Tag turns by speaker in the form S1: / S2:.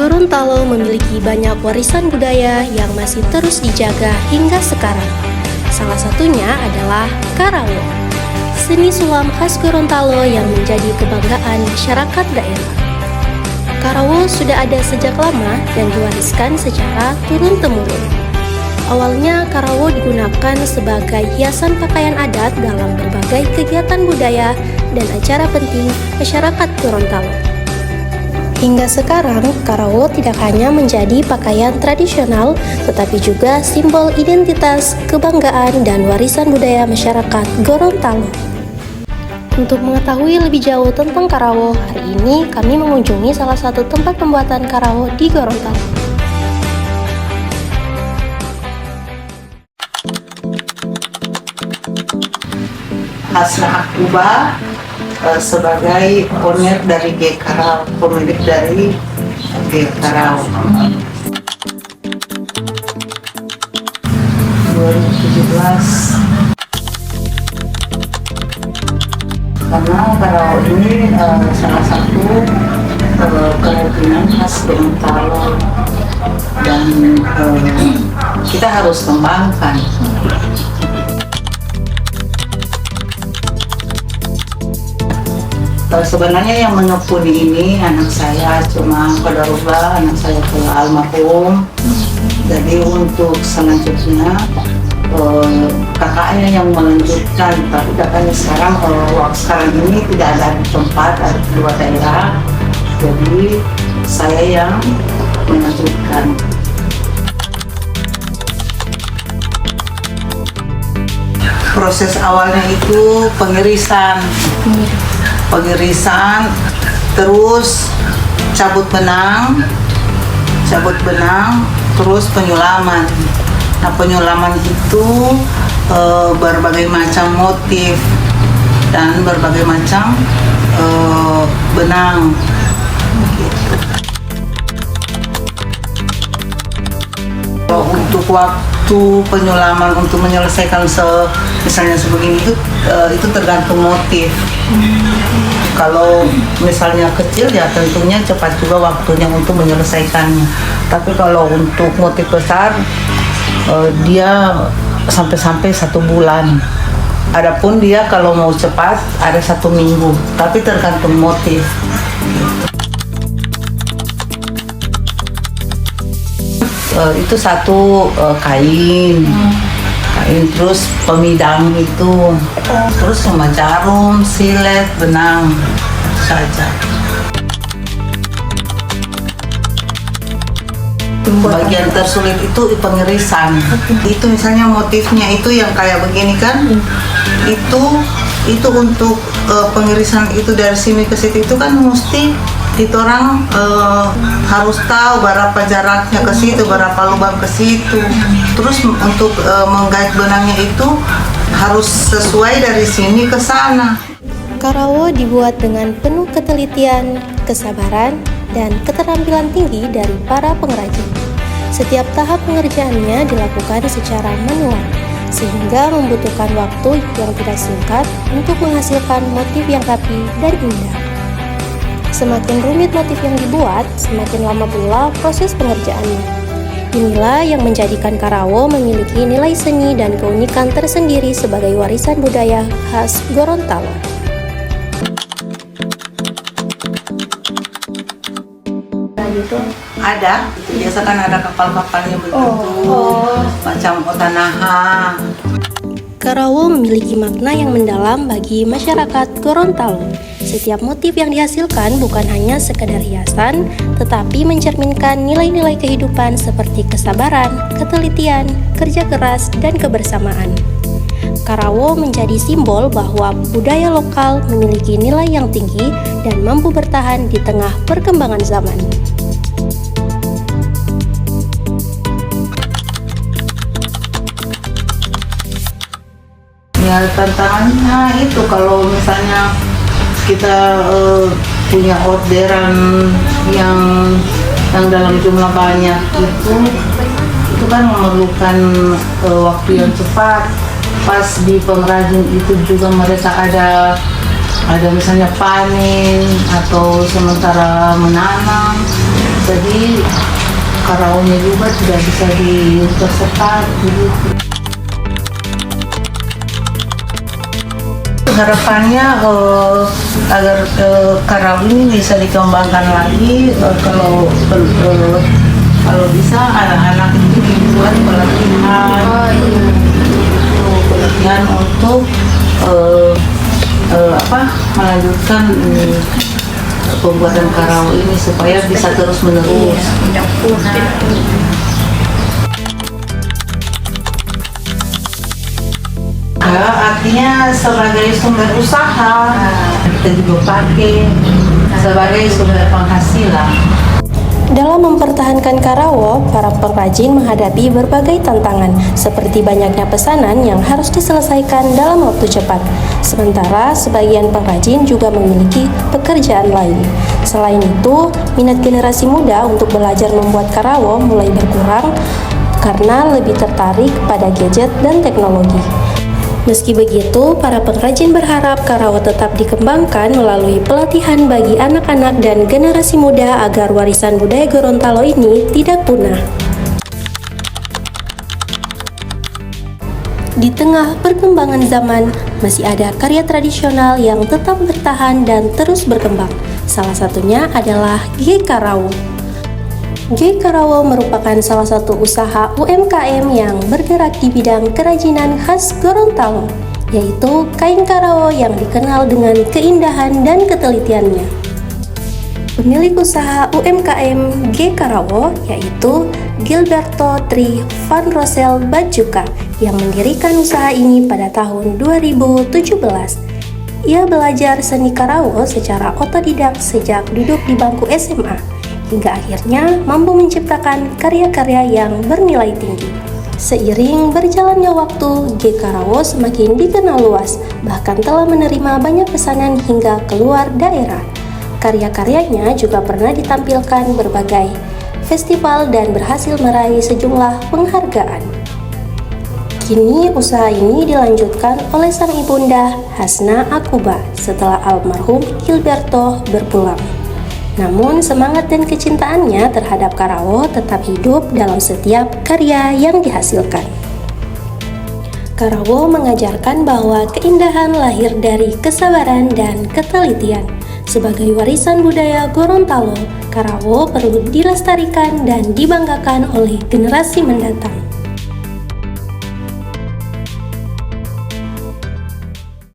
S1: Gorontalo memiliki banyak warisan budaya yang masih terus dijaga hingga sekarang. Salah satunya adalah Karawo, seni sulam khas Gorontalo yang menjadi kebanggaan masyarakat daerah. Karawo sudah ada sejak lama dan diwariskan secara turun-temurun. Awalnya Karawo digunakan sebagai hiasan pakaian adat dalam berbagai kegiatan budaya dan acara penting masyarakat Gorontalo. Hingga sekarang, Karawo tidak hanya menjadi pakaian tradisional, tetapi juga simbol identitas, kebanggaan, dan warisan budaya masyarakat Gorontalo. Untuk mengetahui lebih jauh tentang Karawo, hari ini kami mengunjungi salah satu tempat pembuatan Karawo di Gorontalo.
S2: Hasna Akuba sebagai owner dari G Karawo, pemilik dari G Karawo. 2017. Karena Karawo ini salah satu kerajinan khas Gorontalo dan kita harus kembangkan. Sebenarnya yang menekuni ini anak saya, cuma qadarullah anak saya telah almarhum. Jadi untuk selanjutnya kakaknya yang melanjutkan, tapi kakaknya sekarang ini tidak ada di tempat, ada di dua daerah. Jadi saya yang melanjutkan. Proses awalnya itu pengirisan, terus cabut benang, terus penyulaman. Nah, penyulaman itu berbagai macam motif dan berbagai macam benang. Gitu. Untuk waktu penyulaman untuk menyelesaikan misalnya sebegini itu tergantung motif. Kalau misalnya kecil ya tentunya cepat juga waktunya untuk menyelesaikannya. Tapi kalau untuk motif besar dia sampai 1 bulan. Adapun dia kalau mau cepat ada 1 minggu. Tapi tergantung motif. Itu satu kain, terus pemidang itu, terus sama jarum, silet, benang, itu saja. Bagian tersulit itu pengirisan. Itu misalnya motifnya itu yang kayak begini kan, itu untuk pengirisan itu dari sini ke situ itu kan mesti itu orang harus tahu berapa jaraknya ke situ, berapa lubang ke situ. Terus untuk menggait benangnya itu harus sesuai dari sini ke sana.
S1: Karawo dibuat dengan penuh ketelitian, kesabaran, dan keterampilan tinggi dari para pengrajin. Setiap tahap pengerjaannya dilakukan secara manual, sehingga membutuhkan waktu yang tidak singkat untuk menghasilkan motif yang rapi dan indah. Semakin rumit motif yang dibuat, semakin lama pula proses pengerjaannya. Inilah yang menjadikan Karawo memiliki nilai seni dan keunikan tersendiri sebagai warisan budaya khas Gorontalo.
S2: Ada, biasa kan ada kapal-kapalnya begitu, macam Otanaha.
S1: Karawo memiliki makna yang mendalam bagi masyarakat Gorontalo. Setiap motif yang dihasilkan bukan hanya sekedar hiasan, tetapi mencerminkan nilai-nilai kehidupan seperti kesabaran, ketelitian, kerja keras, dan kebersamaan. Karawo menjadi simbol bahwa budaya lokal memiliki nilai yang tinggi dan mampu bertahan di tengah perkembangan zaman.
S2: Ya tantangannya itu kalau misalnya kita punya orderan yang dalam jumlah banyak itu kan memerlukan waktu yang cepat. Pas di pengrajin itu juga mereka ada misalnya panen atau sementara menanam, Jadi Karawunya juga tidak bisa dipercepat begitu. Harapannya agar Karawang ini bisa dikembangkan lagi, kalau bisa anak-anak itu dibuat pelatihan untuk melanjutkan pembuatan Karawang ini supaya bisa terus menerus. Artinya sebagai sumber usaha, kita juga pakai sebagai sumber penghasilan.
S1: Dalam mempertahankan Karawa, para pengrajin menghadapi berbagai tantangan, seperti banyaknya pesanan yang harus diselesaikan dalam waktu cepat. Sementara sebagian pengrajin juga memiliki pekerjaan lain. Selain itu, minat generasi muda untuk belajar membuat Karawa mulai berkurang karena lebih tertarik pada gadget dan teknologi. Meski begitu, para pengrajin berharap Karawa tetap dikembangkan melalui pelatihan bagi anak-anak dan generasi muda agar warisan budaya Gorontalo ini tidak punah. Di tengah perkembangan zaman, masih ada karya tradisional yang tetap bertahan dan terus berkembang. Salah satunya adalah G Karawa. G Karawa merupakan salah satu usaha UMKM yang bergerak di bidang kerajinan khas Gorontalo, yaitu kain Karawa yang dikenal dengan keindahan dan ketelitiannya. Pemilik usaha UMKM G Karawa yaitu Gilberto Tri Van Rossel Bajuka yang mendirikan usaha ini pada tahun 2017. Ia belajar seni Karawa secara otodidak sejak duduk di bangku SMA. Hingga akhirnya mampu menciptakan karya-karya yang bernilai tinggi. Seiring berjalannya waktu, G Karawa semakin dikenal luas, bahkan telah menerima banyak pesanan hingga keluar daerah. Karya-karyanya juga pernah ditampilkan berbagai festival dan berhasil meraih sejumlah penghargaan. Kini usaha ini dilanjutkan oleh sang ibunda Hasna Akuba setelah almarhum Gilberto berpulang. Namun semangat dan kecintaannya terhadap Karawa tetap hidup dalam setiap karya yang dihasilkan. Karawa mengajarkan bahwa keindahan lahir dari kesabaran dan ketelitian. Sebagai warisan budaya Gorontalo, Karawa perlu dilestarikan dan dibanggakan oleh generasi mendatang.